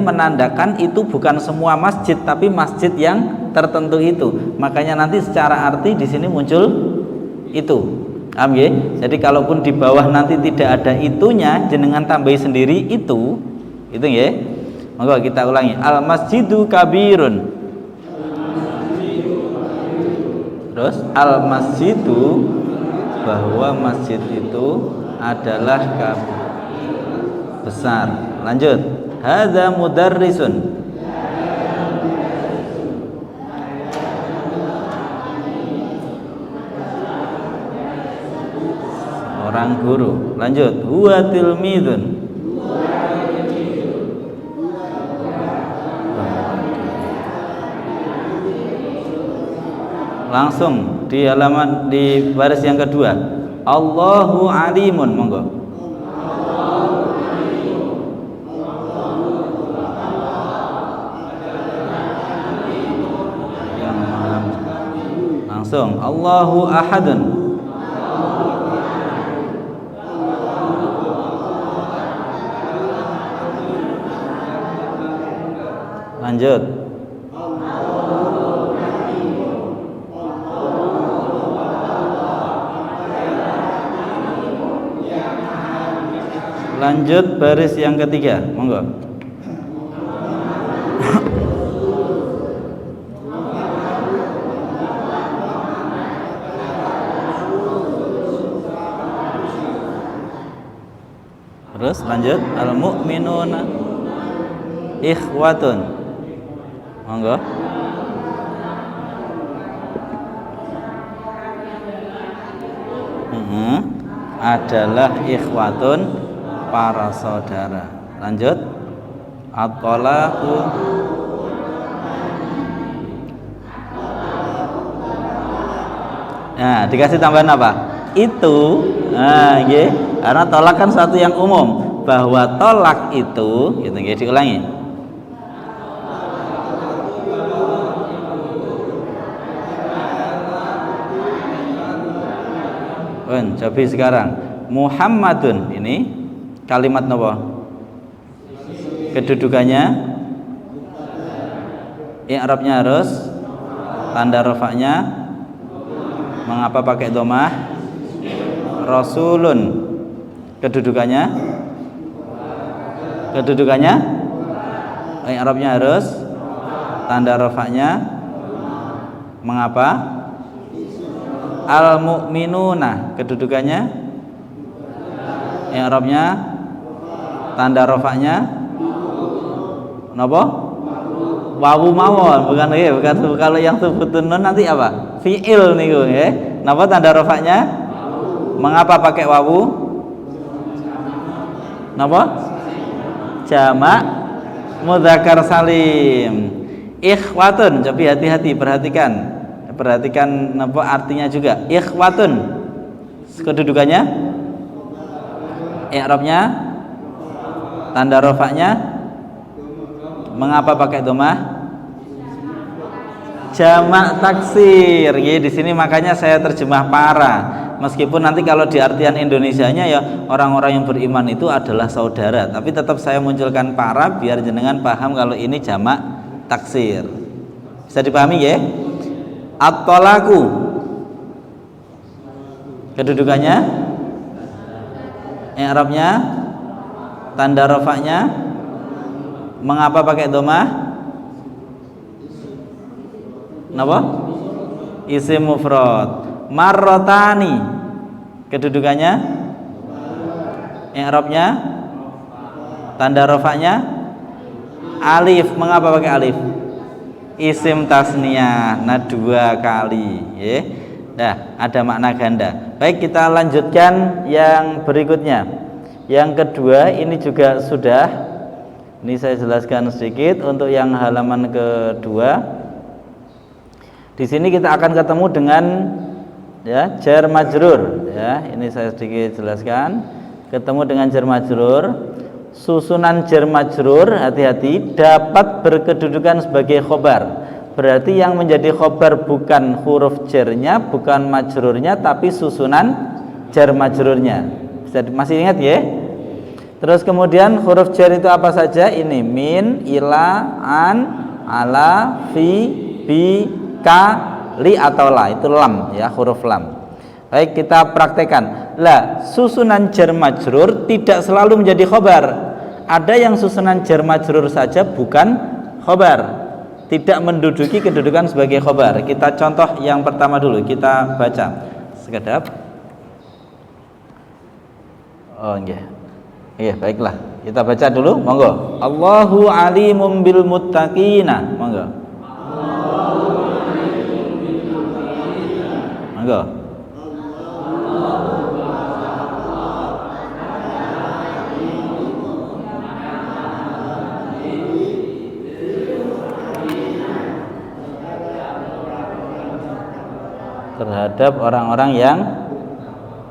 menandakan itu bukan semua masjid, tapi masjid yang tertentu itu. Makanya nanti secara arti di sini muncul itu. Paham ya? Jadi kalaupun di bawah nanti tidak ada itunya, jenengan tambahi sendiri itu ya. Maka kita ulangi. Al masjidu kabirun. Terus al masjidu, bahwa masjid itu adalah besar. Lanjut. Hadza mudarrisun. Orang guru. Lanjut. Huwa tilmidun. Langsung di halaman di baris yang kedua. Allahu alimun, monggo. Yang maha. Langsung Allahu ahadun. Lanjut. Lanjut baris yang ketiga, monggo. Terus lanjut al mu'minuna ikhwatun, monggo. Adalah ikhwatun, para saudara. Lanjut. At-talaqu nah, dikasih tambahan apa? Itu. Nah, nggih. Karena tolak kan satu yang umum, bahwa tolak itu gitu nggih, diulangi. Jadi sekarang Muhammadun ini kalimat napa? Kedudukannya i'rabnya harus tanda rafa'nya mengapa pakai dhammah? Rasulun. Kedudukannya i'rabnya harus tanda rafa'nya mengapa? Al mu'minuna. Kedudukannya i'rabnya tanda rafa'nya napa? Wawu mawon, bukan kalau yang sebutun nun nanti apa? Fi'il niku nggih. Napa tanda rafa'nya? Mengapa pakai wawu? Napa? Jamak mudzakkar salim. Ikhwatun, coba hati-hati perhatikan napa artinya juga. Ikhwatun. Kedudukannya i'rabnya tanda rafa'nya mengapa pakai dhammah? Jamak taksir. Ya, di sini makanya saya terjemah para. Meskipun nanti kalau di artian Indonesianya ya orang-orang yang beriman itu adalah saudara, tapi tetap saya munculkan para biar jenengan paham kalau ini jamak taksir. Bisa dipahami ya? At-talaqu. Kedudukannya i'rabnya tanda rafa'nya mengapa pakai dhammah? Napa? Isim mufrad. Marrotani. Kedudukannya i'rabnya tanda rafa'nya alif. Mengapa pakai alif? Isim tasniyah. Nah, 2 kali ya. Nah, ada makna ganda. Baik, kita lanjutkan yang berikutnya. Yang kedua ini juga sudah. Ini saya jelaskan sedikit untuk yang halaman kedua. Di sini kita akan ketemu dengan ya jar majrur ya. Ini saya sedikit jelaskan. Ketemu dengan jar majrur. Susunan jar majrur, hati-hati, dapat berkedudukan sebagai khobar. Berarti yang menjadi khobar bukan huruf jarnya, bukan majrurnya, tapi susunan jar majrurnya. Masih ingat ya? Terus kemudian huruf jar itu apa saja? Ini min, ila, an, ala, fi, bi, ka, li atau la. Itu lam ya, huruf lam. Baik, kita praktekkan. Lah, susunan jar majrur tidak selalu menjadi khobar. Ada yang susunan jar majrur saja bukan khobar, tidak menduduki kedudukan sebagai khobar. Kita contoh yang pertama dulu, kita baca sekedap. Oh iya, iya baiklah, kita baca dulu, monggo. Allahu alimum bil muttaqina, monggo. Monggo. Terhadap orang-orang yang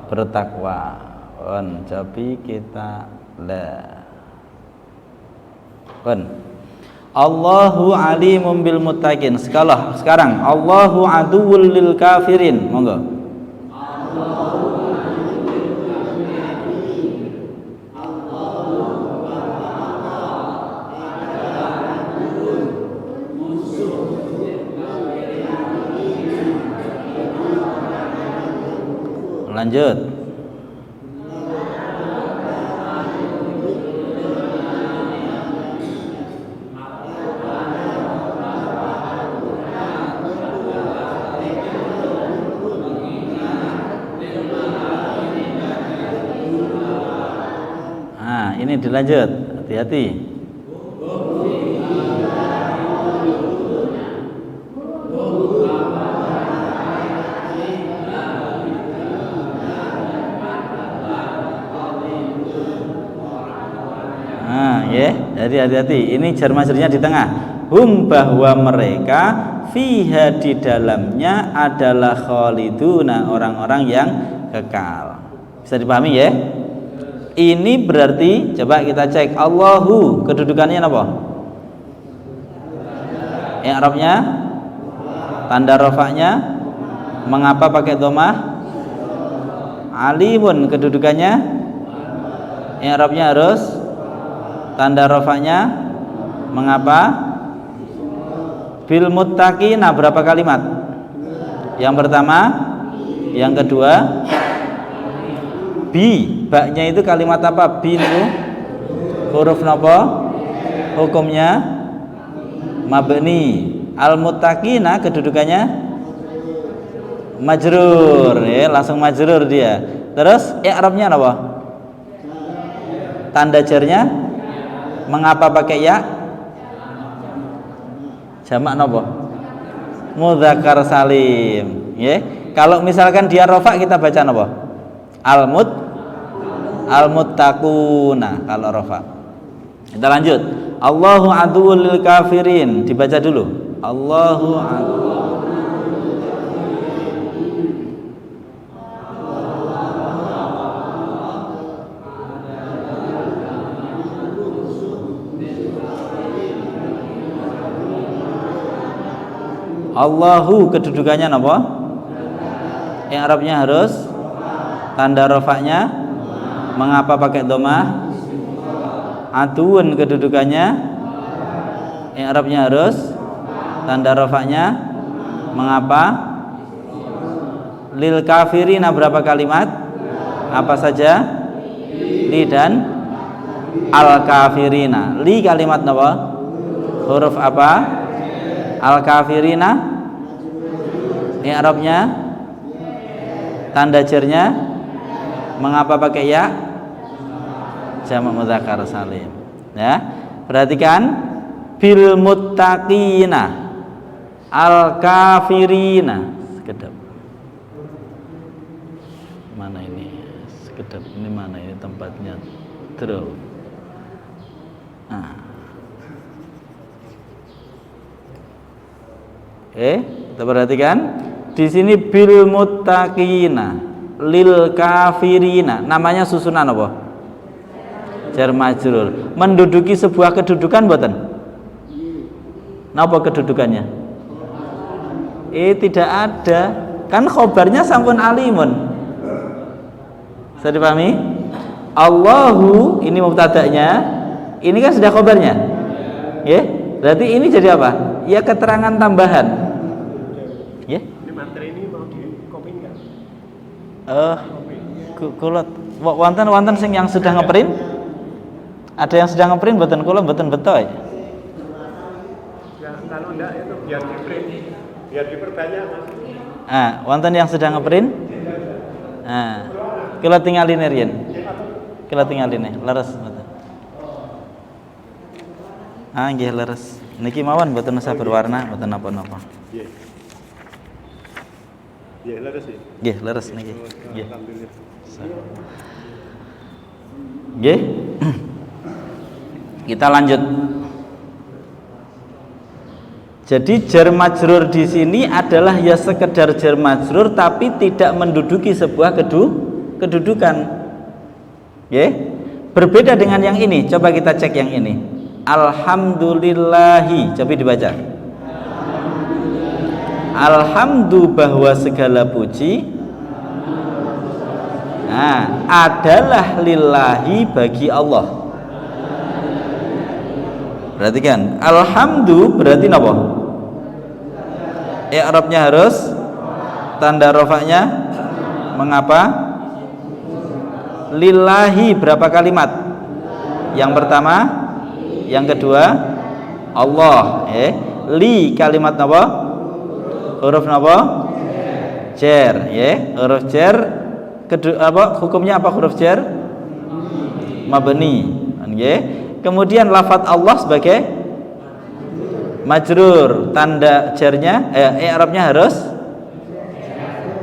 bertakwa. Jadi kita la. Allahu alimum bil muttaqin. Sekarang Allahu aduwwul lil kafirin. Monggo. Lanjut. Nah, ini dilanjut. Hati-hati. Jadi hati-hati, ini jar majrurnya di tengah. Hum, bahwa mereka, fiha, di dalamnya, adalah khaliduna, orang-orang yang kekal. Bisa dipahami ya? Ini berarti, coba kita cek, Allahu kedudukannya apa? I'rabnya, tanda rafa'nya, mengapa pakai dhammah? Alimun kedudukannya, i'rabnya harus tanda rafa'nya, mengapa? Bil muttaqina berapa kalimat? Yang pertama, yang kedua, bi, baknya itu kalimat apa? Bi itu huruf napa? Hukumnya mabni. Al muttaqina kedudukannya majrur ya, langsung majrur dia. Terus i'rabnya apa? Tanda jarnya mengapa pakai ya? Jamak napa? Mudzakkar salim. Ya. Kalau misalkan dia rafa kita baca napa? Al-muttaquna kalau rafa. Kita lanjut. Allahu aduwwul lil kafirin. Dibaca dulu. Allahu Allahu kedudukannya apa? Yang Arabnya harus tanda rafa'nya, mengapa pakai dhammah? Aduun kedudukannya, yang Arabnya harus tanda rafa'nya, mengapa? Lil kafirina berapa kalimat? Apa saja? Li dan al kafirina. Li kalimat apa? Huruf apa? Al kafirina, i'rabnya, tanda jarnya, mengapa pakai ya? Jamak mudzakkar salim. Ya, perhatikan bil muttaqina, al kafirina. Sekedap. Mana ini? Sekedap ini mana ini tempatnya? Terus. Nah. Kita perhatikan di sini bil muttaqina lil kafirina, namanya susunan apa? Jar majrur, menduduki sebuah kedudukan mboten? Napa kedudukannya? Tidak ada, kan khobarnya sampun alimun. Bisa dipahami? Allahu ini mubtada'nya, ini kan sudah khabarnya. Ya. Berarti ini jadi apa? Ya keterangan tambahan. Ya. Ini materi ini mau dikopi enggak? Kula wonten sing yang sudah ngeprint? Ada yang sudah ngeprint mboten kula mboten beto ya. Ya, kalau enggak itu biar di-print, biar diperbanyak Mas. Wonten yang sudah ngeprint? Kula tinggalin riyen. Kula tinggalin leres mboten. Nggih leres. Niki mawon mboten usah berwarna, mboten napa-napa. Nggih. Nggih leres ya. Nggih leres niki. Nggih. Alhamdulillah. Nggih. Kita lanjut. Jadi jar majrur di sini adalah ya sekedar jar majrur tapi tidak menduduki sebuah kedudukan. Nggih. Berbeda dengan yang ini. Coba kita cek yang ini. Alhamdulillahi. Coba dibaca. Alhamdulillah bahwa segala puji adalah lillahi bagi Allah. Perhatikan, alhamdulillah berarti apa? I'rabnya harus tanda rafa'nya mengapa? Lillahi berapa kalimat? Yang pertama, yang kedua Allah, li kalimat apa? Huruf apa? Jar, huruf jar. Hukumnya apa huruf jar? Mabni, Kemudian lafadz Allah sebagai majrur, tanda jarnya i'rabnya harus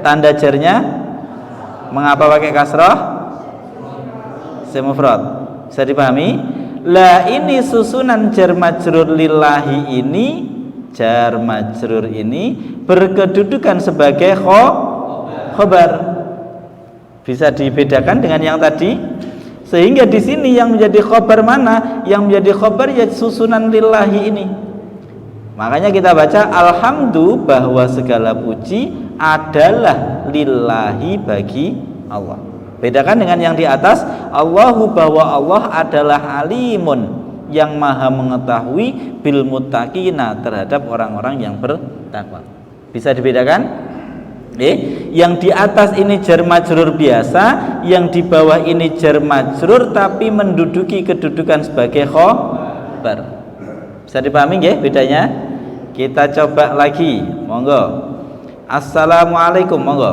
tanda jarnya mengapa pakai kasrah? Semufrad. Bisa dipahami? Lah ini susunan jar majrur lillahi ini, jar majrur ini berkedudukan sebagai khobar. Bisa dibedakan dengan yang tadi, sehingga di sini yang menjadi khobar mana? Yang menjadi khobar ya susunan lillahi ini. Makanya kita baca alhamdulillah bahwa segala puji adalah lillahi bagi Allah. Bedakan dengan yang di atas, Allahu bahwa Allah adalah alimun yang maha mengetahui bil muttaqina terhadap orang-orang yang bertakwa. Bisa dibedakan? Yang di atas ini jar majrur biasa, yang di bawah ini jar majrur tapi menduduki kedudukan sebagai khobar. Bisa dipahami nggih bedanya? Kita coba lagi, monggo. Assalamualaikum, monggo.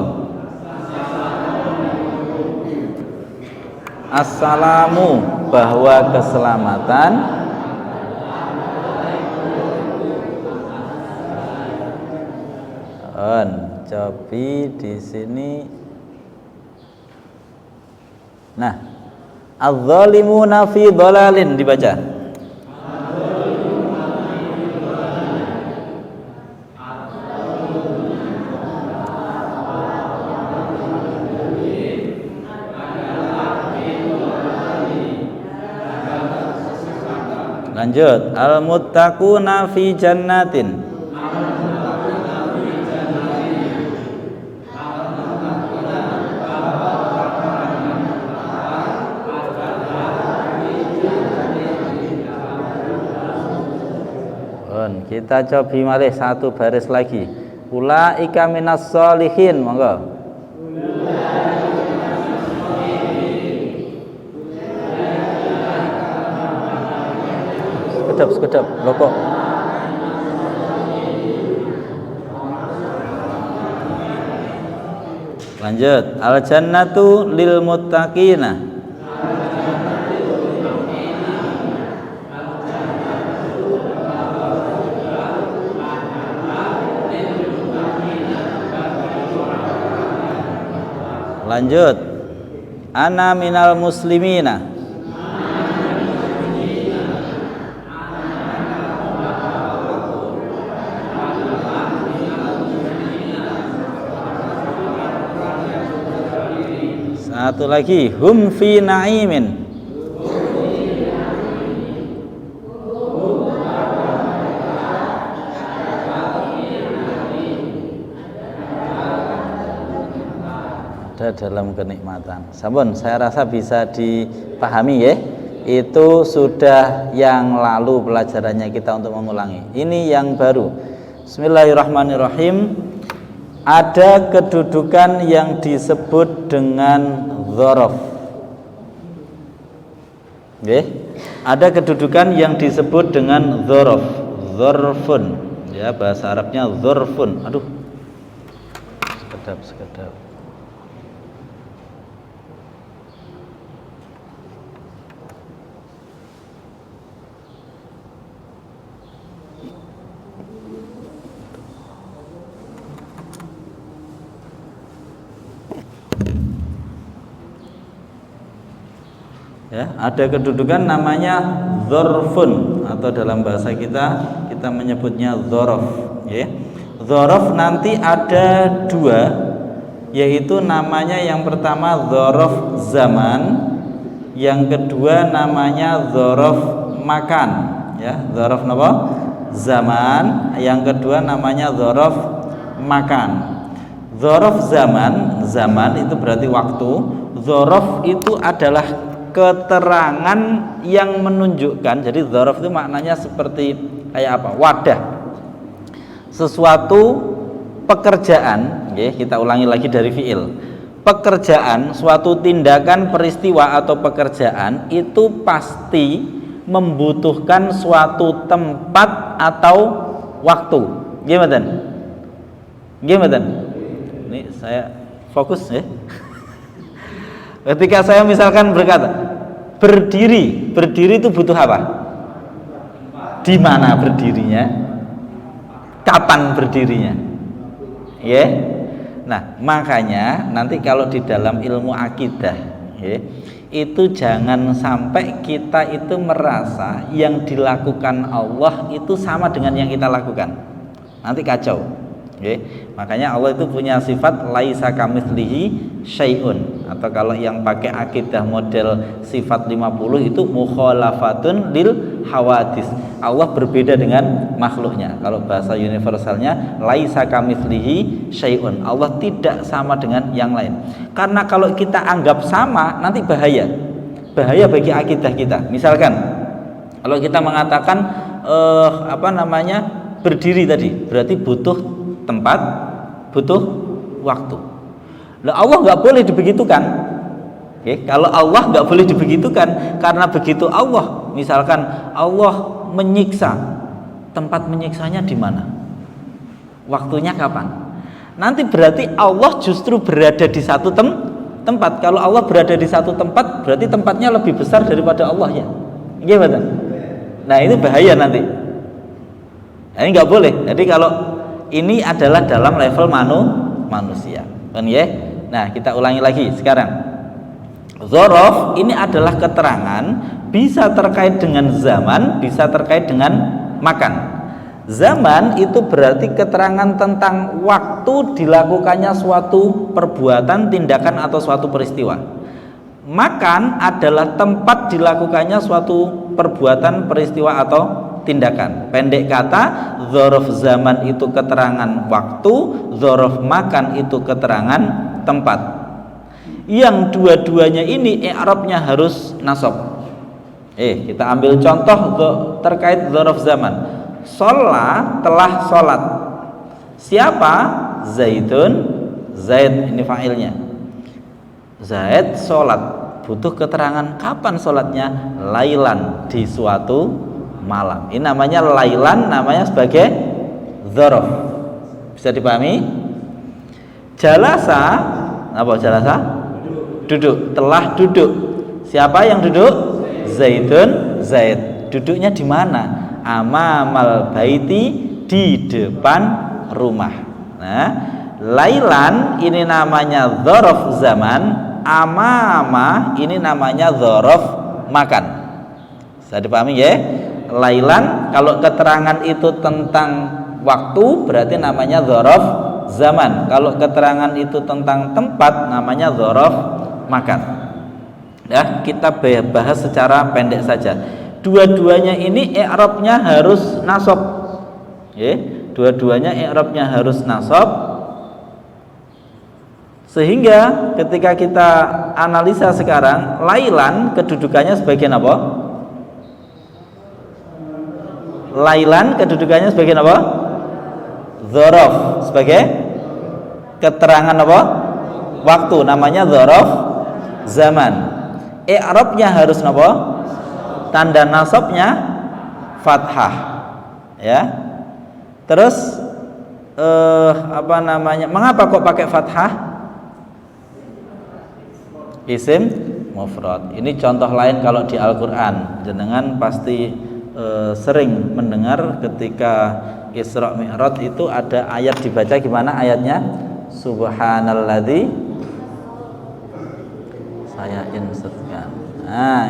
Assalamu bahwa keselamatan Cobi di sini. Nah, adz-dzalimuna fi dhalalin dibaca. Lanjut, al-muttaquna fi jannatin. Kita coba malih satu baris lagi. Ulaika minas sholihin, monggo. Sekedap lokok. Lanjut, al jannatu lil muttaqina. Lanjut, ana minal muslimina. Satu lagi, hum fi na'imin. ada dalam kenikmatan. Sampun, saya rasa bisa dipahami ya. Itu sudah yang lalu pelajarannya, kita untuk mengulangi. Ini yang baru. Bismillahirrahmanirrahim. Ada kedudukan yang disebut dengan dzaraf. Nggih. Ada kedudukan yang disebut dengan dzaraf. Dzarfun. Ya, bahasa Arabnya dzarfun. Aduh. Sekedap. Ya, ada kedudukan namanya dzarfun, atau dalam bahasa kita menyebutnya dzaraf, ya. Dzaraf nanti ada dua, yaitu namanya yang pertama dzaraf zaman, yang kedua namanya dzaraf makan, ya. Dzaraf apa? Zaman, yang kedua namanya dzaraf makan. Dzaraf zaman itu berarti waktu. Dzaraf itu adalah keterangan yang menunjukkan. Jadi dzaraf itu maknanya seperti kayak apa? Wadah. Sesuatu pekerjaan, ya, kita ulangi lagi dari fiil. Pekerjaan, suatu tindakan, peristiwa atau pekerjaan itu pasti membutuhkan suatu tempat atau waktu. Gimana? Ini saya fokus ya. Ketika saya misalkan berkata berdiri itu butuh apa? Di mana berdirinya? Kapan berdirinya? Ya. Nah, makanya nanti kalau di dalam ilmu akidah, ya, itu jangan sampai kita itu merasa yang dilakukan Allah itu sama dengan yang kita lakukan. Nanti kacau. Okay. Makanya Allah itu punya sifat laisa kamitslihi syai'un, atau kalau yang pakai akidah model sifat 50 itu mukhalafatun lil hawadis. Allah berbeda dengan makhluknya. Kalau bahasa universalnya laisa kamitslihi syai'un. Allah tidak sama dengan yang lain. Karena kalau kita anggap sama nanti bahaya. Bahaya bagi akidah kita. Misalkan kalau kita mengatakan berdiri tadi berarti butuh tempat, butuh waktu. Lah Allah nggak boleh dibegitukan. Oke, kalau Allah nggak boleh dibegitukan, karena begitu Allah, misalkan Allah menyiksa, tempat menyiksanya di mana? Waktunya kapan? Nanti berarti Allah justru berada di satu tempat. Kalau Allah berada di satu tempat, berarti tempatnya lebih besar daripada Allah, ya. Gimana? Nah, itu bahaya nanti. Nah, ini nggak boleh. Jadi kalau ini adalah dalam level manusia, kan ya? Nah, kita ulangi lagi sekarang. Dzaraf ini adalah keterangan, bisa terkait dengan zaman, bisa terkait dengan makan. Zaman itu berarti keterangan tentang waktu dilakukannya suatu perbuatan, tindakan atau suatu peristiwa. Makan adalah tempat dilakukannya suatu perbuatan, peristiwa atau tindakan. Pendek kata, dzaraf zaman itu keterangan waktu, dzaraf makan itu keterangan tempat. Yang dua-duanya ini i'rabnya harus nasab. Kita ambil contoh terkait dzaraf zaman. Sholat, telah sholat. Siapa? Zaidun. Zaid ini fa'ilnya. Zaid sholat. Butuh keterangan kapan sholatnya? Lailan, di suatu malam. Ini namanya lailan, namanya sebagai dzaraf. Bisa dipahami? Jalasa, apa jalasa? Duduk, telah duduk. Siapa yang duduk? Zaidun, Zaid. Duduknya di mana? Amamal baiti, di depan rumah. Nah, lailan ini namanya dzaraf zaman, amama ini namanya dzaraf makan. Bisa dipahami ya? Lailan kalau keterangan itu tentang waktu berarti namanya dzaraf zaman. Kalau keterangan itu tentang tempat namanya dzaraf makan. Ya, kita bahas secara pendek saja. Dua-duanya ini i'rabnya harus nasab. Dua-duanya i'rabnya harus nasab. Sehingga ketika kita analisa sekarang, lailan kedudukannya sebagai apa? Lailan kedudukannya sebagai apa? Dzaraf, sebagai keterangan apa? Waktu, namanya dzaraf zaman. I'rabnya harus apa? Tanda nasabnya fathah. Ya. Terus mengapa kok pakai fathah? Isim mufrad. Ini contoh lain kalau di Al-Qur'an. Jenengan pasti sering mendengar ketika Isra Mi'raj itu ada ayat dibaca gimana ayatnya? Subhanalladzi, saya insertkan.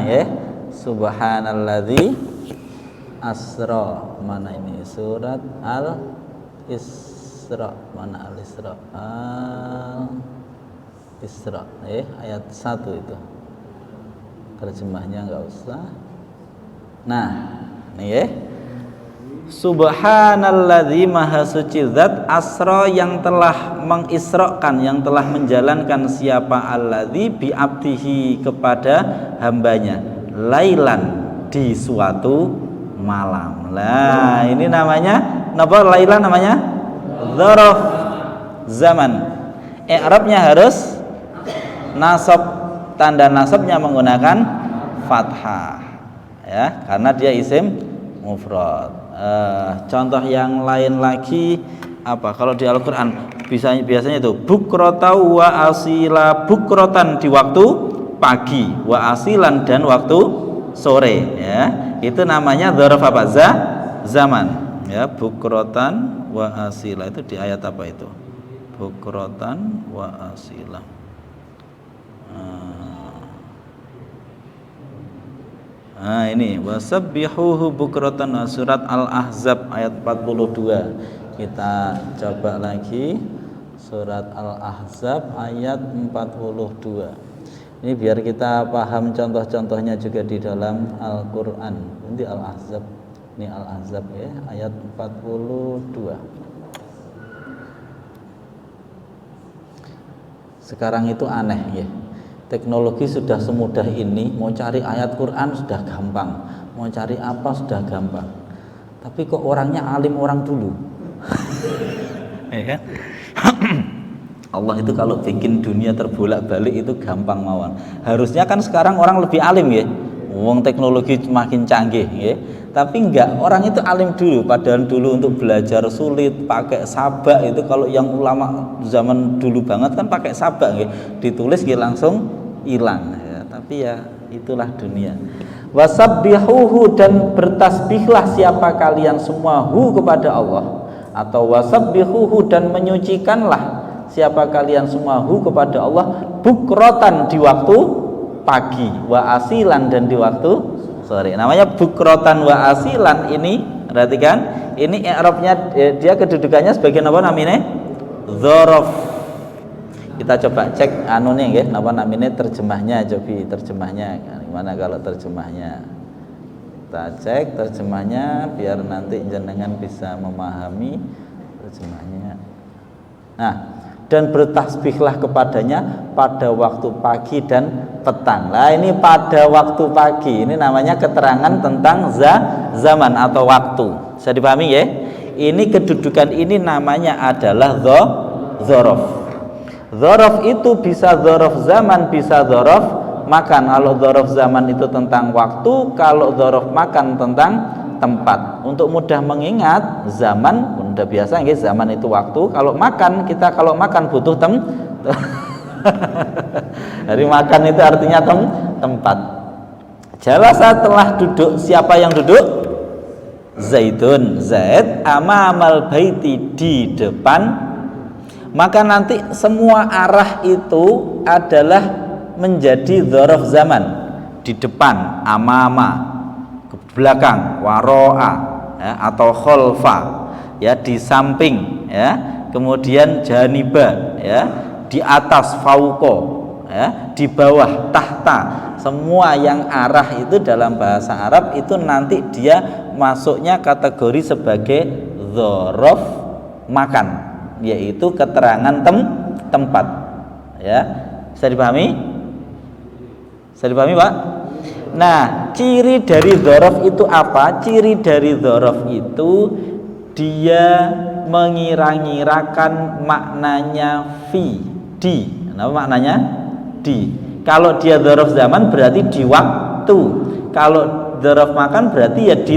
Ya. Subhanalladzi asra. Mana ini? Surat Al-Isra. Mana Al-Isra? Isra, ayat 1 itu. Terjemahnya enggak usah. Nah, nih ya. Subhanalladzi maha suci zat asra yang telah mengisrakan, yang telah menjalankan siapa alladzi bi abdihi kepada hambanya lailan di suatu malam. Lah, ini namanya napa lailan namanya? Dzaraf zaman. I'rabnya harus nasab, tanda nasabnya menggunakan fathah ya, karena dia isim mufrad. Contoh yang lain lagi apa? Kalau di Al-Qur'an biasanya itu bukrota wa asila, bukrotan di waktu pagi, wa asilan dan waktu sore ya. Itu namanya dzaraf apa? Zaman ya, bukrotan wa asila. Itu di ayat apa itu? Bukrotan wa asila. Nah ini wasabbihuhu bukratan, surat Al-Ahzab ayat 42. Kita coba lagi surat Al-Ahzab ayat 42. Ini biar kita paham contoh-contohnya juga di dalam Al-Qur'an. Ini Al-Ahzab. Ini Al-Ahzab ya, ayat 42. Sekarang itu aneh ya. Teknologi sudah semudah ini, mau cari ayat Quran sudah gampang, mau cari apa sudah gampang. Tapi kok orangnya alim orang dulu. Ya kan? Allah itu kalau bikin dunia terbolak-balik itu gampang mawon. Harusnya kan sekarang orang lebih alim ya. Wong teknologi makin canggih ya. Tapi enggak, orang itu alim dulu. Padahal dulu untuk belajar sulit, pakai sabak itu kalau yang ulama zaman dulu banget kan pakai sabak ya. Ditulis ya langsung hilang ya. Tapi ya itulah dunia. Wasabbihuhu, dan bertasbihlah siapa kalian semua hu kepada Allah, atau wasabbihuhu, dan menyucikanlah siapa kalian semua hu kepada Allah bukrotan di waktu pagi, wa asilan dan di waktu sore. Namanya bukrotan wa asilan ini, perhatikan ini i'rabnya dia kedudukannya sebagai apa namanya? Dzaraf. Kita coba cek nih nggih, napa namine terjemahnya, cobi terjemahnya. Gimana kalau terjemahnya? Kita cek terjemahnya biar nanti jenengan bisa memahami terjemahnya. Nah, dan bertasbihlah kepadanya pada waktu pagi dan petang. Lah ini pada waktu pagi, ini namanya keterangan tentang zaman atau waktu. Bisa dipahami ya? Ini kedudukan ini namanya adalah dzaraf. Dzaraf itu bisa dzaraf zaman, bisa dzaraf makan. Kalau dzaraf zaman itu tentang waktu, kalau dzaraf makan tentang tempat. Untuk mudah mengingat, zaman udah biasa nggih, zaman itu waktu. Kalau makan, kita kalau makan butuh dari makan itu artinya tempat. Jalasa telah duduk, siapa yang duduk? Zaidun, Zaid amamal baiti, di depan. Maka nanti semua arah itu adalah menjadi dzaraf zaman. Di depan, amama, ke belakang, waro'a ya, atau kholfa ya, di samping ya, kemudian janiba ya, di atas, fauko ya, di bawah, tahta. Semua yang arah itu dalam bahasa Arab itu nanti dia masuknya kategori sebagai dzaraf makan, yaitu keterangan tempat Ya, bisa dipahami? Bisa dipahami, Pak? Nah, ciri dari dzaraf itu apa? Ciri dari dzaraf itu dia mengira-ngirakan maknanya fi, di. Apa maknanya? Di. Kalau dia dzaraf zaman berarti di waktu. Kalau dzaraf makan berarti ya di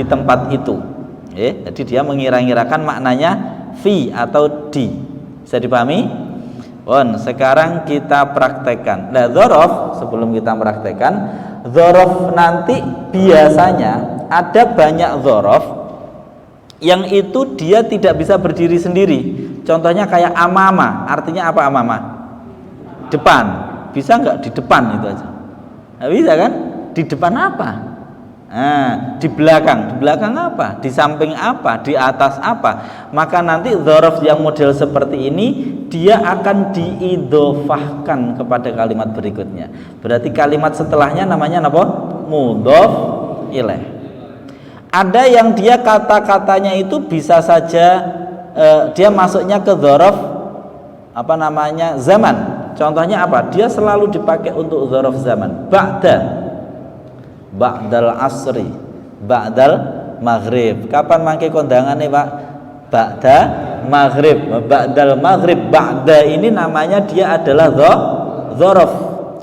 tempat itu. Jadi dia mengira-ngirakan maknanya fi atau di. Bisa dipahami? Sekarang kita praktekkan. Nah, dzaraf sebelum kita praktekkan, dzaraf nanti biasanya ada banyak dzaraf yang itu dia tidak bisa berdiri sendiri. Contohnya kayak amama, artinya apa amama? Depan. Bisa nggak di depan itu aja? Nggak bisa kan? Di depan apa? Nah, di belakang. Di belakang apa? Di samping apa? Di atas apa? Maka nanti dzaraf yang model seperti ini dia akan diidhofahkan kepada kalimat berikutnya. Berarti kalimat setelahnya namanya apa? Mudhof ilaih. Ada yang dia kata-katanya itu bisa saja dia masuknya ke dzaraf apa namanya? Zaman. Contohnya apa? Dia selalu dipakai untuk dzaraf zaman. Ba'dal asri, ba'dal maghrib. Kapan mangke kondangannya, Pak? Ba'da maghrib, ba'dal maghrib. Ba'da ini namanya dia adalah dzaraf.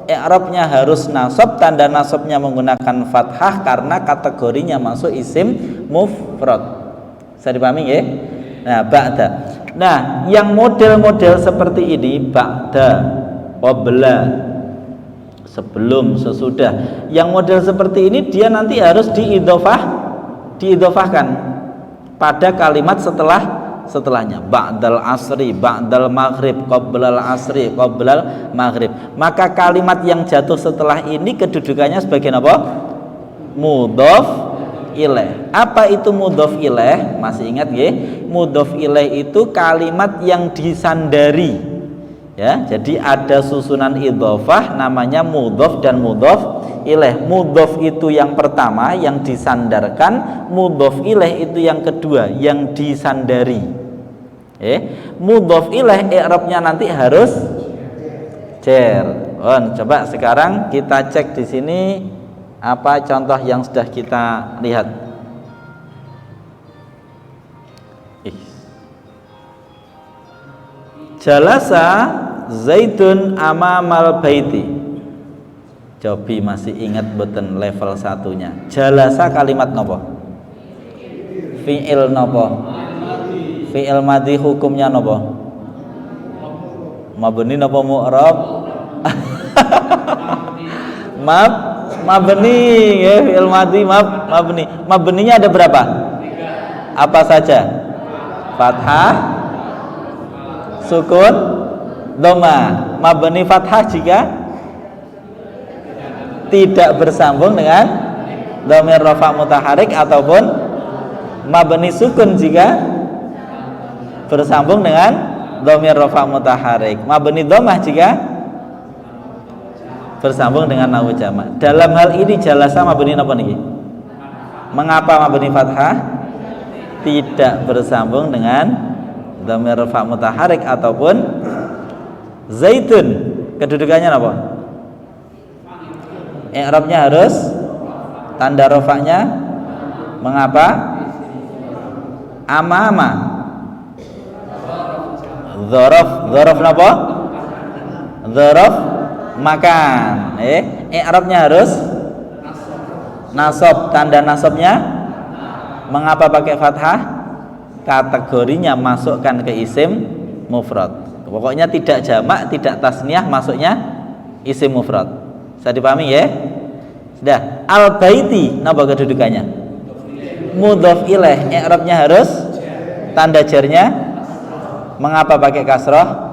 I'rabnya harus nasab, tanda nasabnya menggunakan fathah karena kategorinya masuk isim mufrad. Bisa dipahami ya? Nah, ba'da. Nah, yang model-model seperti ini ba'da, qabla, sebelum, sesudah. Yang model seperti ini dia nanti harus diidhofahkan pada kalimat setelahnya. Ba'dal asri, ba'dal maghrib, qoblal asri, qoblal maghrib. Maka kalimat yang jatuh setelah ini kedudukannya sebagai apa? Mudhof ilaih. Apa itu mudhof ilaih? Masih ingat ya? Mudhof ilaih itu kalimat yang disandari. Ya, jadi ada susunan idhofah namanya mudhof dan mudhof ilaih. Mudhof itu yang pertama yang disandarkan, mudhof ilaih itu yang kedua yang disandari. Mudhof ilaih i'rabnya nanti harus jar. Coba sekarang kita cek di sini apa contoh yang sudah kita lihat. Jalasa Zaidun amamal baiti. Cobi masih ingat beten level satunya. Jalasa kalimat nopo? Fi'il nopo? Fi'il madhi hukumnya nopo? Mabni nopo mu'rab? Mabni ya, fi'il madhi mabni. Mabninya ada berapa? Apa saja? Fathah, sukun, dhamma. Mabni fathah jika tidak bersambung dengan dhamir rafa mutaharik, ataupun mabni sukun jika bersambung dengan dhamir rafa mutaharik. Mabni dhammah jika bersambung dengan nawu jamak. Dalam hal ini jalasa mabni napa niki? Mengapa mabni fathah tidak bersambung dengan dhamir rafa mutaharik ataupun zaitun? Kedudukannya apa? I'rabnya harus tanda rafa'nya mengapa? Amama. Dzaraf napa? Dzaraf makan. I'rabnya harus nasab. Tanda nasabnya mengapa pakai fathah? Kategorinya masukkan ke isim mufrad. Pokoknya tidak jamak, tidak tasniyah, masuknya isim mufrad. Bisa dipahami ya? Sudah. Al-baiti napa kedudukannya? Mudhof ilaih. I'rabnya harus tanda jarnya mengapa pakai kasrah?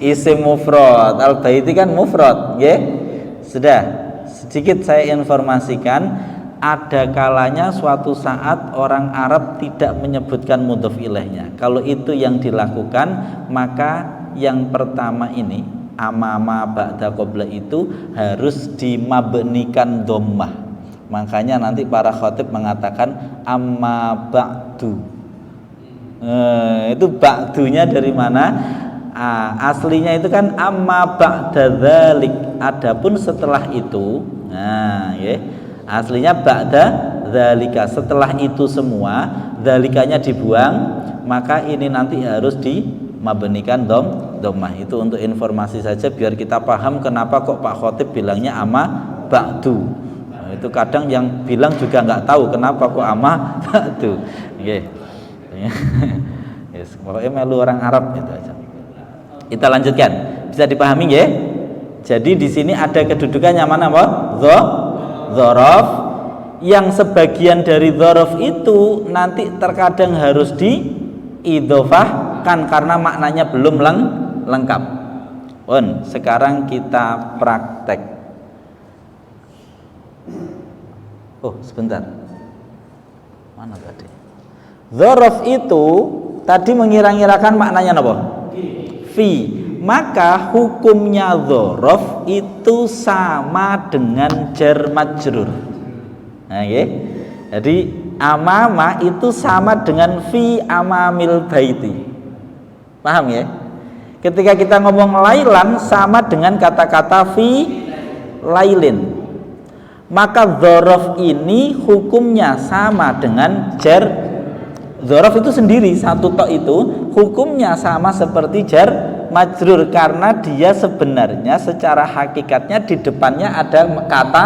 Isim mufrad. Al-baiti kan mufrad, nggih. Sudah. Sedikit saya informasikan, ada kalanya suatu saat orang Arab tidak menyebutkan mudhof ilaihnya. Kalau itu yang dilakukan, maka yang pertama ini amama ba'da qabla itu harus dimabnikan dhammah. Makanya nanti para khatib mengatakan amma ba'du. Itu ba'dunya dari mana? Aslinya itu kan amma ba'da dzalik, adapun setelah itu. Nah, ya. Aslinya ba'da dzalika, setelah itu semua, dzalikanya dibuang, maka ini nanti harus dimabnikan dhammah. Itu untuk informasi saja biar kita paham kenapa kok Pak Khotib bilangnya amma ba'du. Nah, itu kadang yang bilang juga nggak tahu kenapa kok amma ba'du. Nggih. Yes, pokoknya melu orang Arab gitu aja. Kita lanjutkan. Bisa dipahami nggih? Jadi di sini ada kedudukannya mana, Pak? Dzaraf, yang sebagian dari dzaraf itu nanti terkadang harus diidhofahkan karena maknanya belum lengkap. Sekarang kita praktek. Oh, sebentar. Mana tadi? Dzaraf itu tadi mengira-ngirakan maknanya apa? Fi. Maka hukumnya dzaraf itu sama dengan jar majrur. Nah, okay. Jadi amama itu sama dengan fi amamil baiti. Paham ya? Ketika kita ngomong lailan sama dengan kata-kata fi lailin. Maka dzaraf ini hukumnya sama dengan jar. Dzaraf itu sendiri satu tok itu hukumnya sama seperti jar majrur karena dia sebenarnya secara hakikatnya di depannya ada kata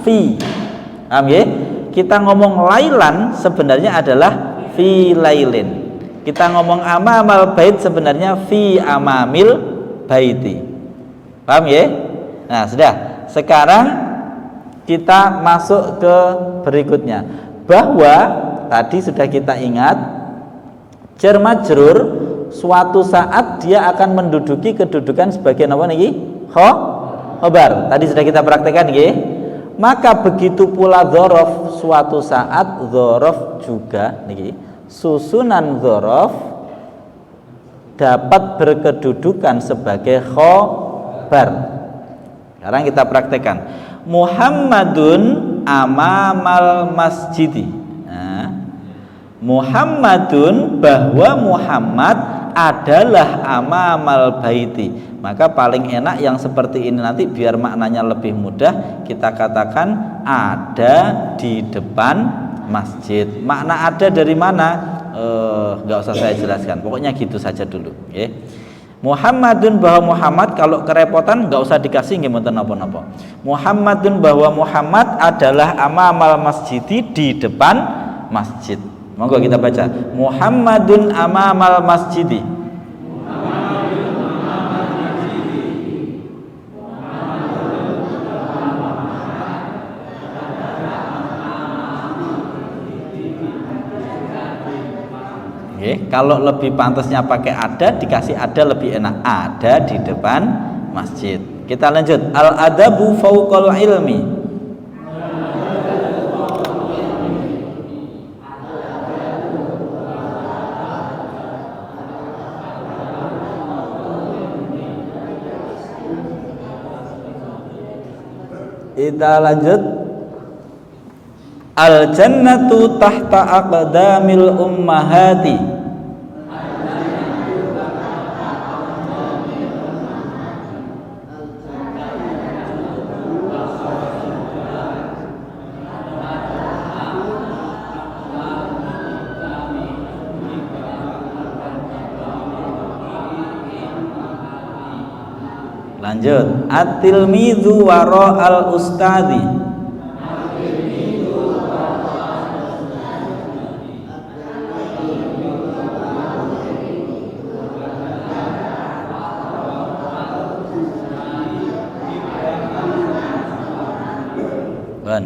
fi. Paham ya? Kita ngomong lailan sebenarnya adalah fi lailin. Kita ngomong amamal bait sebenarnya fi amamil baiti. Paham ya? Nah, sudah. Sekarang kita masuk ke berikutnya. Bahwa tadi sudah kita ingat jar majrur suatu saat dia akan menduduki kedudukan sebagai apa niki? Khobar. Tadi sudah kita praktekkan nggih. Maka begitu pula dzaraf, suatu saat dzaraf juga niki, susunan dzaraf dapat berkedudukan sebagai khobar. Sekarang kita praktekkan. Muhammadun amamal masjidi. Nah, Muhammadun, bahwa Muhammad adalah amamal baiti. Maka paling enak yang seperti ini nanti biar maknanya lebih mudah kita katakan ada di depan masjid. Makna ada dari mana? Nggak usah saya jelaskan. Pokoknya gitu saja dulu. Okay. Muhammadun, bahwa Muhammad, kalau kerepotan nggak usah dikasih nggih napa-napa. Muhammadun, bahwa Muhammad adalah amamal masjidi, di depan masjid. Monggo kita baca. Muhammadun amamal masjidi. Kalau lebih pantasnya pakai ada, dikasih ada lebih enak. Ada di depan masjid. Kita lanjut. Al-adabu fauqal ilmi. Kita lanjut. Al-jannatu tahta aqdamil ummahati. Lanjut. At-tilmidzu wara al-ustadzi.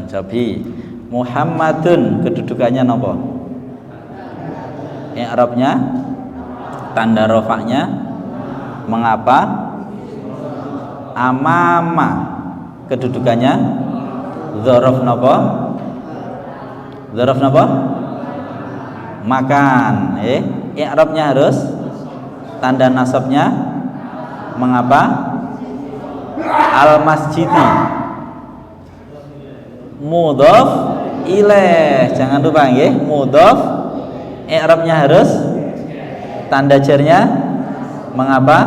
Jabi. Muhammadun kedudukannya nopo? I'rabnya, tanda rofaknya mengapa? Amama kedudukannya dzaraf nopo? Dzaraf nopo? Makan. I'rabnya harus tanda nasabnya mengapa? Al masjidi. Mudhaf ilaih, jangan lupa nggih, mudhaf i'rabnya harus tanda jarnya Mengapa?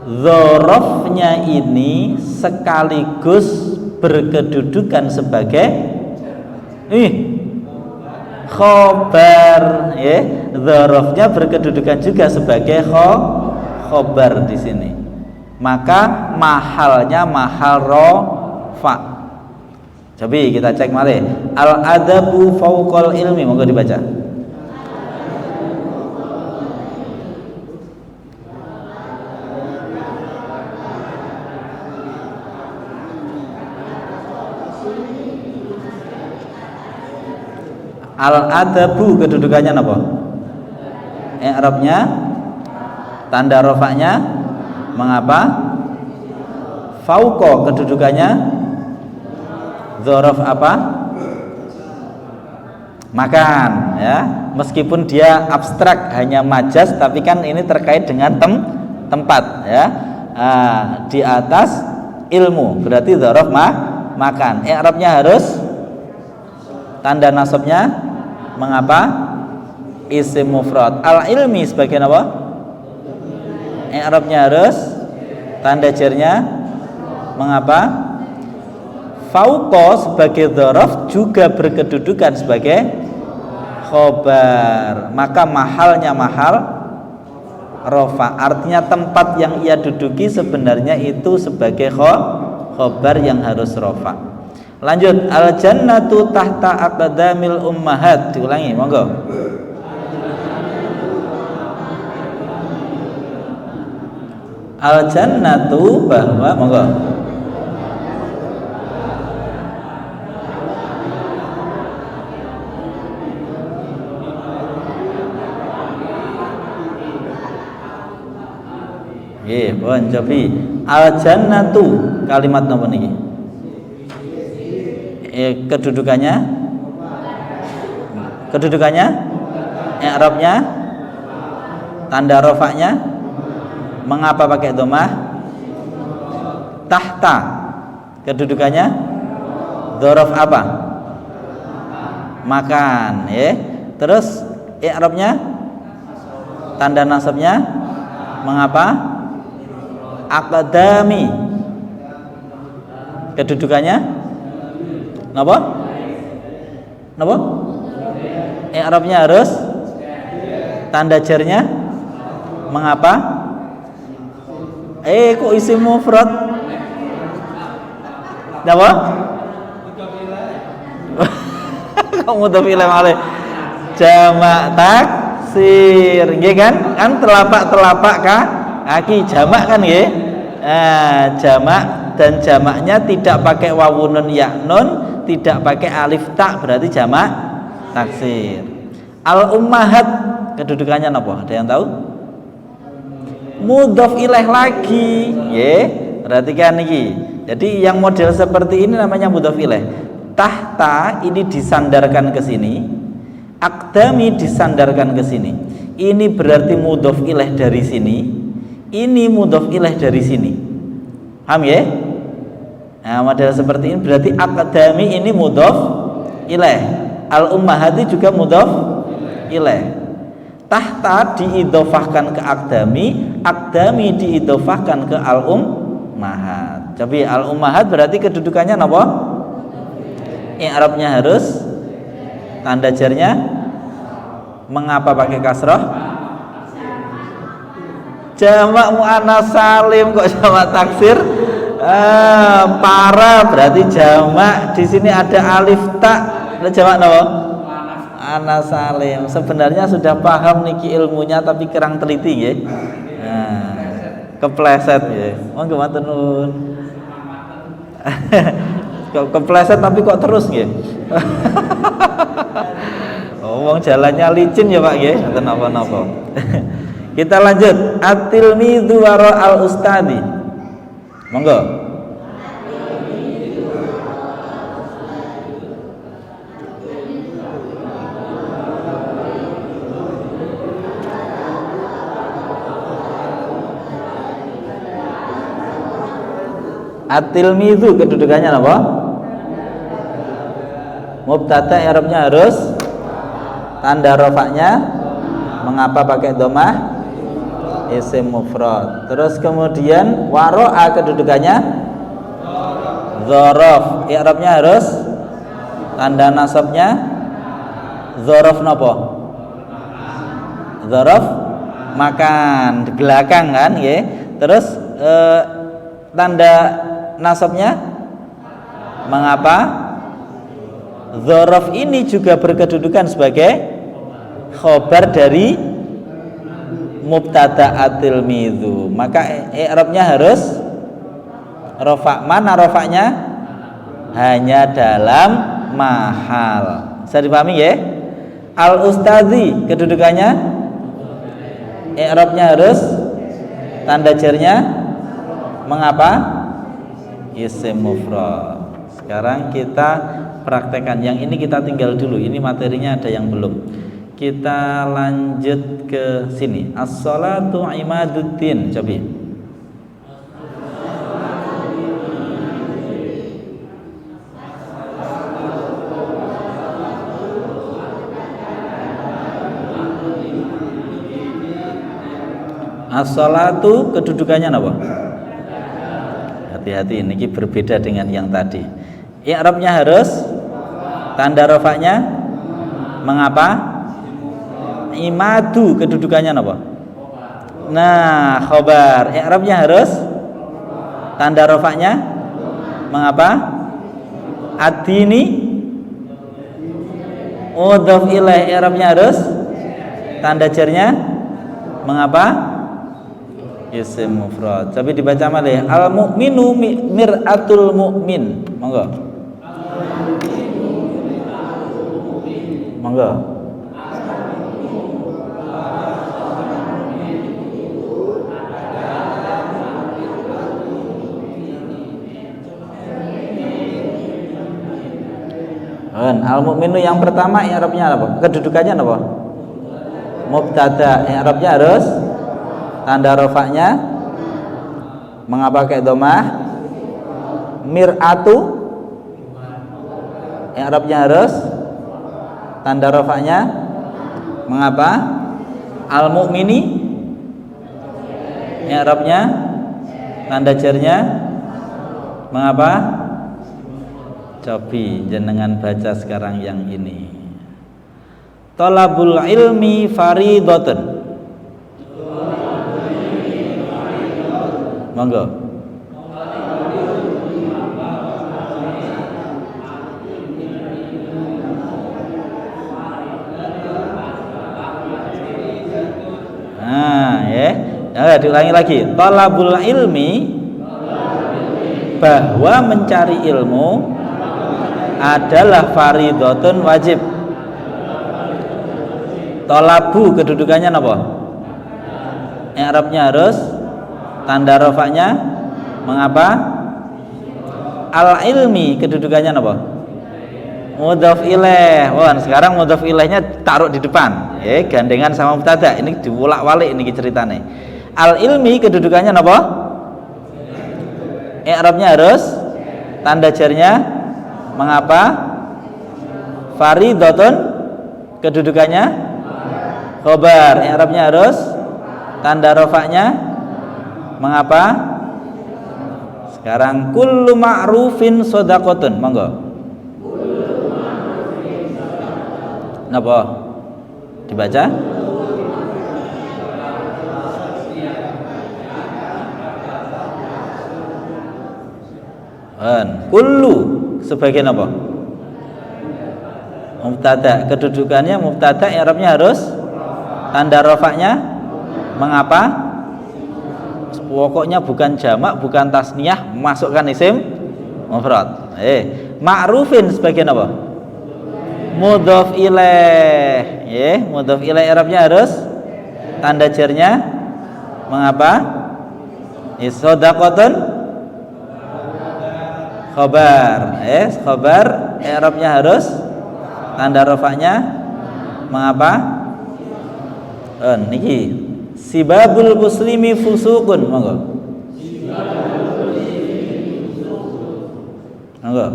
Dzarafnya ini sekaligus berkedudukan sebagai khobar, ya. Dzarafnya berkedudukan juga sebagai khobar di sini. Maka mahalnya mahal rafa. Coba kita cek mari. Al adabu fauqal ilmi, monggo dibaca. Al-adabu kedudukannya apa? I'rabnya tanda rofaknya mengapa? Fauqa kedudukannya dzaraf apa? Makan, ya. Meskipun dia abstrak hanya majas, tapi kan ini terkait dengan tempat, ya. Di atas ilmu berarti dzaraf makan. I'rabnya harus tanda nasabnya mengapa? Isim mufrad. Al ilmi sebagai apa? I'rabnya harus tanda jarnya mengapa? Fauqa sebagai dzaraf juga berkedudukan sebagai khobar. Maka mahalnya mahal rofa. Artinya tempat yang ia duduki sebenarnya itu sebagai khobar yang harus rofa. Lanjut, al jannatu tahta aqdamil ummahat. Diulangi, monggo. Al jannatu bahwa monggo. Nggih, pun cobi. Al jannatu kalimat napa niki? Kedudukannya i'rabnya tanda rofaknya mengapa pakai dhammah? Tahta kedudukannya dzaraf apa? Makan, ya. Terus i'rabnya tanda nasabnya mengapa? Aqdami kedudukannya napa? Napa? I'rabnya harus tanda jarnya mengapa? Kok isim mufrad? Napa? Kok mudhof ilaih malih? Jamak taksir, nggih kan? Kan telapak kaki jamak kan nggih? Jamak dan jamaknya tidak pakai wawunun yaknun, tidak pakai alif tak, berarti jamak taksir. Al ummahat kedudukannya apa? Ada yang tahu? Mudhof ilaih lagi, nggih. Perhatikan niki. Jadi yang model seperti ini namanya mudhof ilaih. Tahta ini disandarkan ke sini, aqdami disandarkan ke sini. Ini berarti mudhof ilaih dari sini. Ini mudhof ilaih dari sini. Paham ya? Nah, model seperti ini berarti aqdami ini mudhof ilaih. Al ummahati juga mudhof ilaih. Tahta diidhofahkan ke aqdami, aqdami diidhofahkan ke al ummahat. Jadi al ummahat berarti kedudukannya apa? I'rabnya harus tanda jarnya mengapa pakai kasrah? Jamak muannas salim kok jamak taksir? Para berarti jamak. Di sini ada alif tak. Jamak napa? Muannas salim. Sebenarnya sudah paham niki ilmunya tapi kurang teliti nggih. Kepleset nggih. Monggo matur nuwun. Kok kepleset tapi kok terus nggih. Wong jalannya licin ya Pak nggih, mboten napa-napa. Kita lanjut. At-tilmidzu wara al-ustadi. Monggo. At-tilmidzu kedudukannya apa? Mubtada i'rabnya harus tanda rafa'nya mengapa pakai dhammah? isim mufrad. Terus kemudian waro'a kedudukannya dzaraf. I'rabnya harus tanda nasabnya dzaraf napa? Dzaraf makan di belakang kan nggih. Terus tanda nasabnya mengapa? Dzaraf ini juga berkedudukan sebagai khobar dari mubtada'atil midhu. Maka i'rabnya harus rafa. Mana rafanya? Hanya dalam mahal. Bisa dipahami ya? Al ustadzi kedudukannya i'rabnya harus tanda jarnya mengapa? Isim mufrad. Sekarang kita praktekkan. Yang ini kita tinggal dulu. Ini materinya ada yang belum. Kita lanjut ke sini. As-shalatu imaduddin. Coba. As-shalatu kedudukannya apa? Hati-hati, ini berbeda dengan yang tadi. I'rabnya harus tanda rafa'nya mengapa? Imadu kedudukannya apa? Nah, khobar. I'rabnya harus tanda rafa'nya mengapa? Ad-dini mudhof ilaih. I'rabnya harus tanda jarnya mengapa? Isim mufrad. Tapi dibaca malih. Al mu'minu mir'atul mu'min. Monggo. Monggo. Al mu'minu yang pertama i'rabnya apa? Kedudukannya apa? Mubtada. I'rabnya harus tanda rafa'nya mengapa kayak dhammah? Mir'atu i'rabnya harus tanda rafa'nya mengapa? Al mu'mini i'rabnya tanda jarnya mengapa? Cobi jenengan baca sekarang yang ini. Talabul ilmi faridatun. Monggo. Nah, ya. Nah, diulangi lagi. Talabul ilmi bahwa mencari ilmu adalah faridatun wajib. Talabu kedudukannya apa? I'rabnya harus tanda rafa'nya mengapa? Al ilmi kedudukannya apa? Mudhof ilaih. Wah, sekarang mudhof ilaihnya taruh di depan. Gandengan sama mubtada. Ini diwolak-walik ini ceritanya. Al ilmi kedudukannya apa? I'rabnya harus tanda jarnya mengapa? Faridatun kedudukannya khobar. I'rabnya harus tanda rafa'nya mengapa? Sekarang kullu ma'rufin shadaqatun. Monggo. Napa? Dibaca? Kullu sebagai apa? Mubtada. Kedudukannya mubtada, i'rabnya harus tanda rafa'nya mengapa? Pokoknya bukan jamak, bukan tasniyah, masukkan isim mufrad. Ma'rufin sebagai apa? Mudhof ilaih. Mudhof ilaih i'rabnya harus tanda jarnya mengapa? Shadaqatun khobar. Khobar i'rabnya harus tanda rafa'nya mengapa? Niki sibabul muslimi fusuqun. Monggo. Monggo.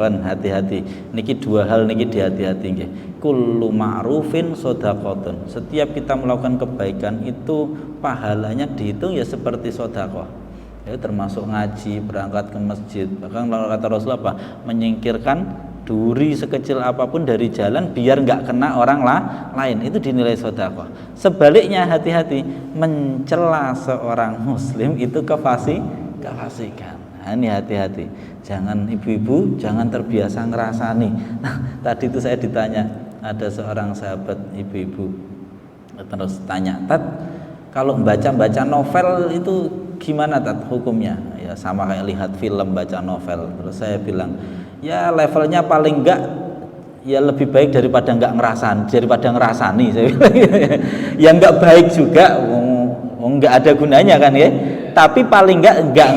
Pun hati-hati. Niki dua hal niki dihati-hati nggih. Kullu ma'rufin shadaqatun. Setiap kita melakukan kebaikan itu pahalanya dihitung ya seperti sedekah. Ya termasuk ngaji, berangkat ke masjid. Bahkan kalau kata Rasulullah apa? Menyingkirkan duri sekecil apapun dari jalan biar nggak kena orang lain, itu dinilai sedekah. Sebaliknya hati-hati, mencela seorang muslim itu kefasikan. Nah, ini hati-hati. Jangan ibu-ibu jangan terbiasa ngerasani. Nah, tadi itu saya ditanya, ada seorang sahabat ibu-ibu terus tanya, "Tat, kalau baca novel itu gimana Tat hukumnya?" Ya sama kayak lihat film, baca novel. Terus saya bilang, ya levelnya paling enggak ya lebih baik daripada enggak ngerasani saya bilang. Ya enggak baik juga, enggak ada gunanya kan ya, tapi paling enggak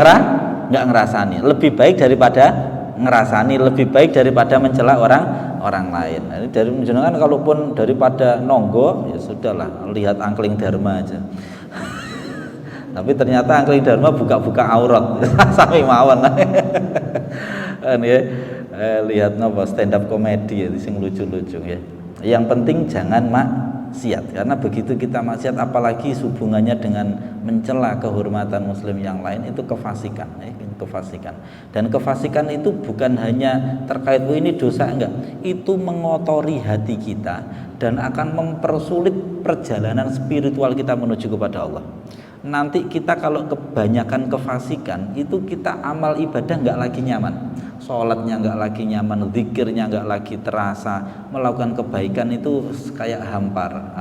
ngerasani, lebih baik daripada ngerasani, lebih baik daripada mencela orang lain. Jadi dari menjenengan kalaupun daripada nonggo ya sudahlah, lihat Angkling Dharma aja. Tapi ternyata Angkling Dharma buka-buka aurat sami mawon. Kan ya, lihat napa stand up komedi ya sing lucu-lucu ya. Yang penting jangan maksiat, karena begitu kita maksiat apalagi hubungannya dengan mencela kehormatan muslim yang lain itu kefasikan ya, kefasikan. Dan kefasikan itu bukan hanya terkait ini dosa, enggak, itu mengotori hati kita dan akan mempersulit perjalanan spiritual kita menuju kepada Allah. Nanti kita kalau kebanyakan kefasikan itu kita amal ibadah nggak lagi nyaman, sholatnya nggak lagi nyaman, zikirnya nggak lagi terasa, melakukan kebaikan itu kayak hampar,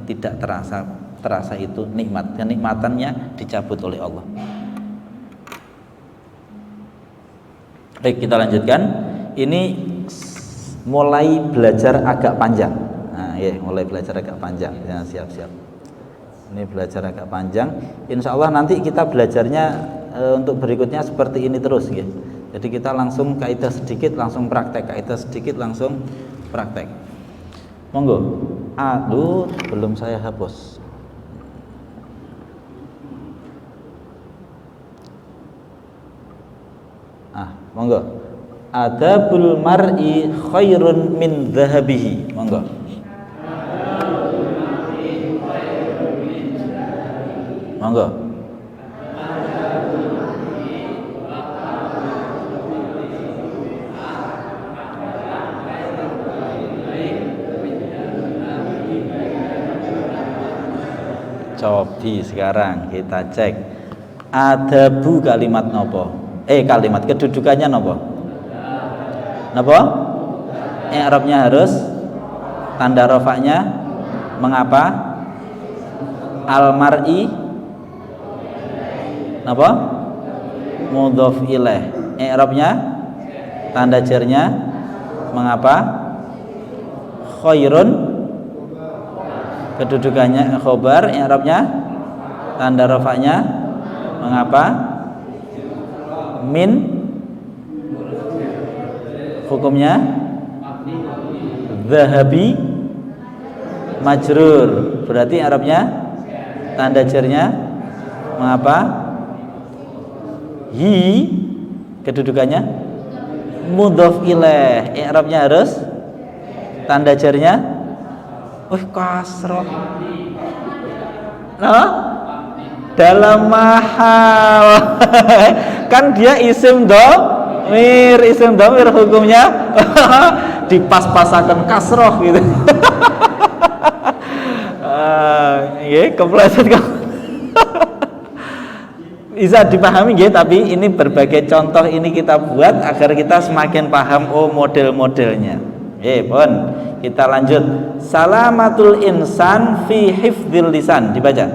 tidak terasa itu nikmat, kenikmatannya dicabut oleh Allah. Baik, kita lanjutkan. Ini mulai belajar agak panjang. Nah, ya, mulai belajar agak panjang. Ya, siap-siap. Ini belajar agak panjang. Insya Allah nanti kita belajarnya untuk berikutnya seperti ini terus ya. Jadi kita langsung kaidah sedikit langsung praktek, kaidah sedikit langsung praktek. Monggo. Aduh, belum saya hapus. Monggo. Adabul mar'i khairun min dhahabihi. Monggo. Monggo. Cobi sekarang kita cek adabu kalimat nopo. Kalimat kedudukannya nopo. Nopo? I'rabnya harus tanda rafa'nya mengapa? Al-mar'i napa? Mudhof ilaih. I'rabnya tanda jarnya mengapa? Khairun kedudukannya khobar, i'rabnya tanda rafa'nya mengapa? Min hukumnya zahabi majrur, berarti i'rabnya tanda jarnya mengapa? Hi kedudukannya mudhof ilaih, i'rabnya harus tanda jarnya kasroh. Nah, dalam mahal kan dia isim domir hukumnya dipas-pasakan kasroh gitu. Kepleset kok. Bisa dipahami ya, tapi ini berbagai contoh ini kita buat agar kita semakin paham model-modelnya. Pun kita lanjut. Salamatul insan fi hifdzil lisan, dibaca.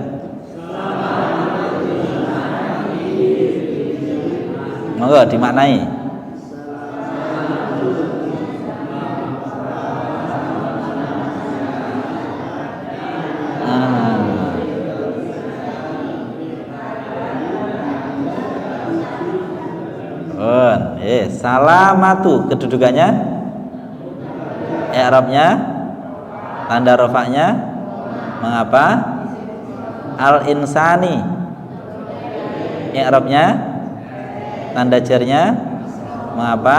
Monggo dimaknai. Salamatu kedudukannya, i'rabnya tanda rafa'nya mengapa? Al insani, i'rabnya tanda jarnya mengapa?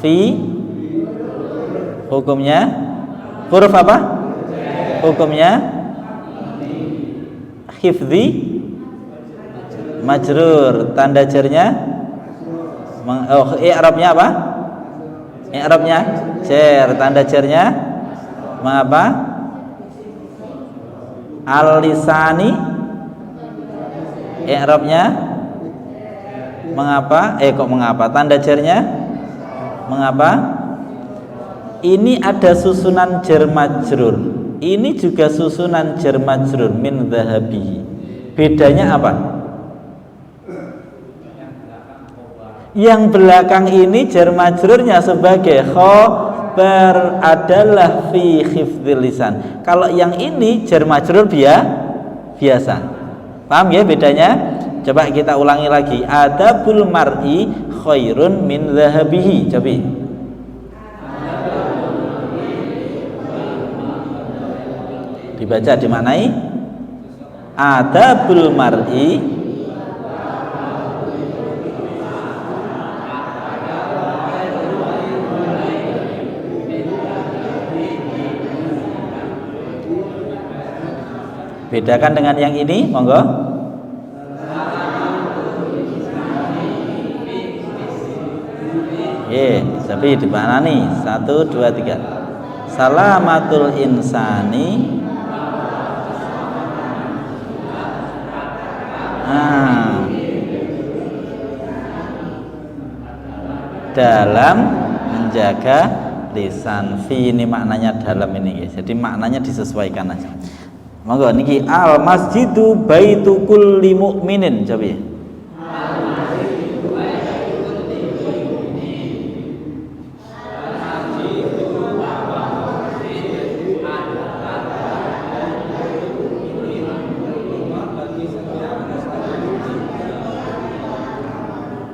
Fi hukumnya huruf apa? Hukumnya hifzi majrur, tanda jarnya i'rabnya apa? I'rabnya jar, tanda jarnya mengapa? Al-lisani, i'rabnya mengapa? Kok mengapa? Tanda jarnya mengapa? Ini ada susunan jar majrur, ini juga susunan jar majrur min dhahabi. Bedanya apa? Yang belakang ini jar majrurnya sebagai khobar adalah fi hifdzil lisan. Kalau yang ini jar majrur biasa. Paham ya bedanya? Coba kita ulangi lagi. Adabul mar'i khairun min dhahabihi. Coba. Dibaca, dimaknai. Adabul mar'i bedakan dengan yang ini, monggo. Tapi dimaknani 1, 2, 3. Salamatul insani dalam menjaga lisan. Fi ini maknanya dalam ini, jadi maknanya disesuaikan aja. Monggo niki al masjidu baitu kulli mukminin. Coba.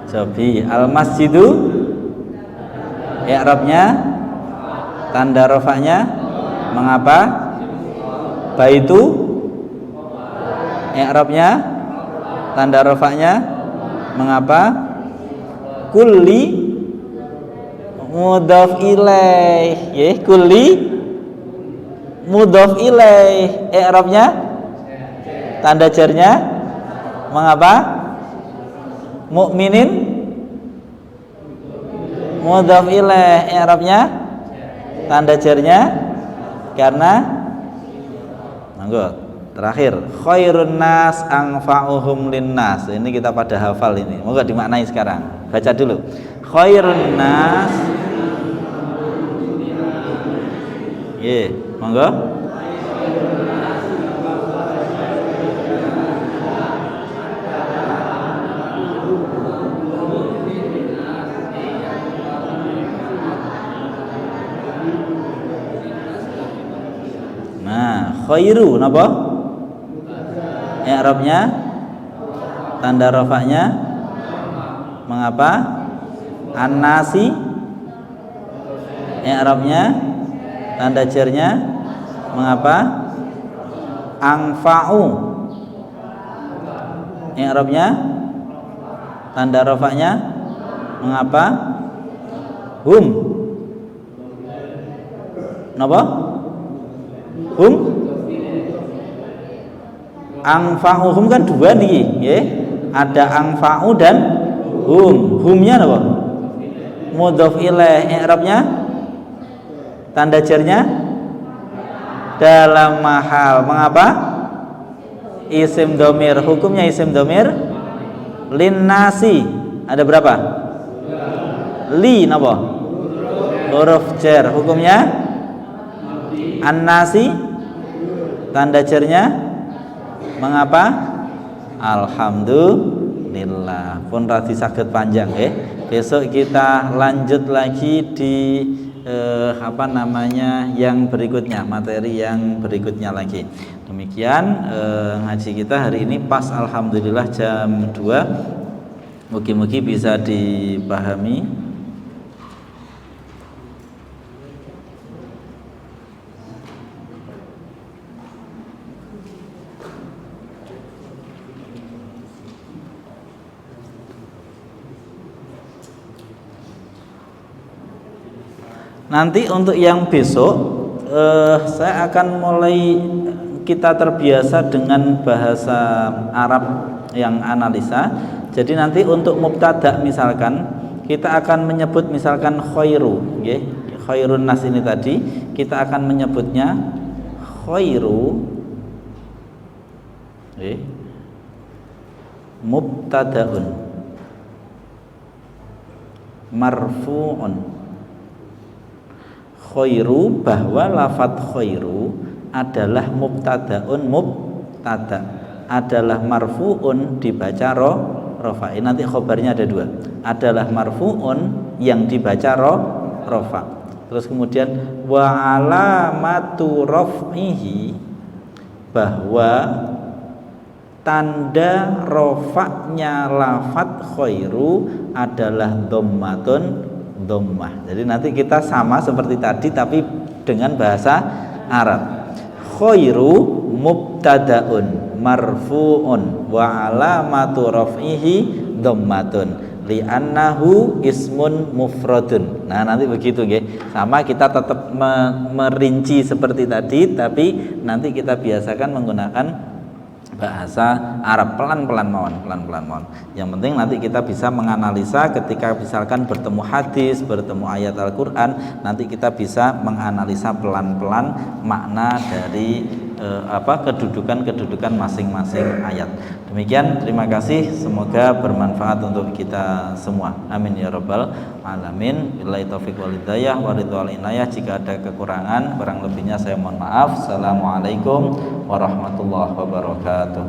Cobi al masjidu i'rabnya tanda rafa'nya mengapa? Baitu i'rabnya tanda rafa'nya mengapa? Kulli mudhaf ilaih, kulli mudhaf ilaih, i'rabnya tanda jarnya mengapa? Mukminin mudhaf ilaih, i'rabnya tanda jarnya karena monggo terakhir khairun nas anfa'uhum linnas. Ini kita pada hafal ini, monggo dimaknai sekarang. Baca dulu. Khairun nas, monggo. Khairu napa? I'rabnya tanda rafa'nya mengapa? An-nasi, i'rabnya tanda jarnya mengapa? Anfa'u, i'rabnya tanda rafa'nya mengapa? Hum napa? Hum angfa'uhum kan dua nih, ada angfa'u dan hum. Humnya apa? Mudhaf ilaih, i'rabnya tanda jarnya dalam mahal mengapa? Isim dhamir. Hukumnya isim dhamir linnasi ada berapa? Li napa? Huruf jar. Hukumnya an-nasi tanda jarnya mengapa? Alhamdulillah. Pun radi saged panjang Besok kita lanjut lagi di yang berikutnya, materi yang berikutnya lagi. Demikian ngaji kita hari ini pas alhamdulillah jam 2. Mugi-mugi bisa dipahami. Nanti untuk yang besok saya akan mulai kita terbiasa dengan bahasa Arab yang analisa. Jadi nanti untuk mubtada misalkan kita akan menyebut misalkan khairu, nggih. Khairun nas ini tadi kita akan menyebutnya khairu mubtadaun marfu'un. Khairu, bahwa lafadz khairu adalah mubtadaun, mubtada adalah marfu'un dibaca rofa. Nanti khobarnya ada dua, adalah marfu'un yang dibaca rofa. Terus kemudian wa alamatu raf'ihi, bahwa tanda rofaknya lafadz khairu adalah dhammatun, dhammah. Jadi nanti kita sama seperti tadi tapi dengan bahasa Arab. Khairu mubtadaun marfu'un wa alamatu raf'ihi dhammatun li'annahu ismun mufradun. Nah, nanti begitu nggih. Sama kita tetap merinci seperti tadi tapi nanti kita biasakan menggunakan bahasa Arab pelan-pelan mawon. Yang penting nanti kita bisa menganalisa ketika misalkan bertemu hadis, bertemu ayat Al-Qur'an, nanti kita bisa menganalisa pelan-pelan makna dari kedudukan masing-masing ayat. Demikian, terima kasih, semoga bermanfaat untuk kita semua. Amin ya rabbal alamin. Billahi taufiq wal hidayah wa ridwal inayah. Jika ada kekurangan, kurang lebihnya saya mohon maaf. Assalamualaikum warahmatullahi wabarakatuh.